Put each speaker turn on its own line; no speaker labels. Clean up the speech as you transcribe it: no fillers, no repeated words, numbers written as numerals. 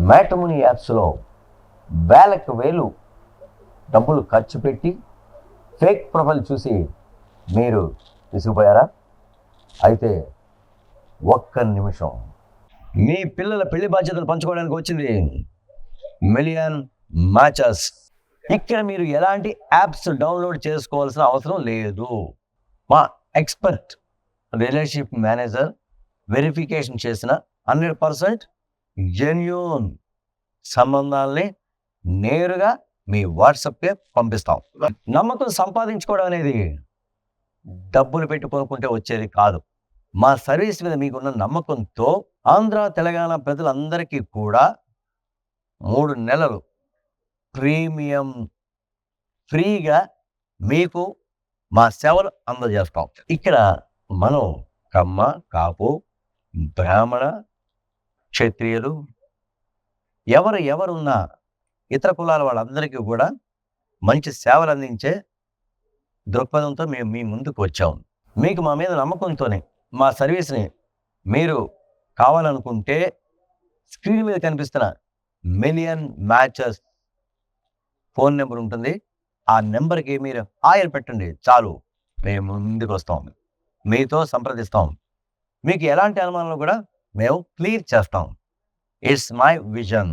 Matrimony యాప్స్లో వేలకు వేలు డబ్బులు ఖర్చు పెట్టి ఫేక్ ప్రొఫైల్ చూసి మీరు విసిగిపోయారా? అయితే ఒక్క నిమిషం, మీ పిల్లల పెళ్లి బాధ్యతలు పంచుకోవడానికి వచ్చింది మిలియన్ మ్యాచెస్. ఇక్కడ మీరు ఎలాంటి యాప్స్ డౌన్లోడ్ చేసుకోవాల్సిన అవసరం లేదు. మా ఎక్స్పర్ట్ రిలేషన్షిప్ మేనేజర్ వెరిఫికేషన్ చేసిన 100% జెన్యూన్ సంబంధాలని నేరుగా మీ వాట్సాప్కే పంపిస్తాం. నమ్మకం సంపాదించుకోవడం అనేది డబ్బులు పెట్టుకోనుకుంటే వచ్చేది కాదు. మా సర్వీస్ మీద మీకున్న నమ్మకంతో ఆంధ్ర తెలంగాణ ప్రజలందరికీ కూడా 3 నెలలు ప్రీమియం ఫ్రీగా మీకు మా సేవలు అందజేస్తాం. ఇక్కడ మనం కమ్మ, కాపు, బ్రాహ్మణ, క్షత్రియులు ఎవరున్నా ఇతర కులాల వాళ్ళందరికీ కూడా మంచి సేవలు అందించే దృక్పథంతో మేము మీ ముందుకు వచ్చాము. మీకు మా మీద నమ్మకంతోనే మా సర్వీస్ని మీరు కావాలనుకుంటే స్క్రీన్ మీద కనిపిస్తున్న మిలియన్ మ్యాచెస్ ఫోన్ నెంబర్ ఉంటుంది. ఆ నెంబర్కి మీరు ఆయిల్ పెట్టండి చాలు, మేము ముందుకు వస్తాం, మీతో సంప్రదిస్తాం. మీకు ఎలాంటి అనుమానాలు కూడా మేము క్లియర్ చేస్తాం. It's my vision.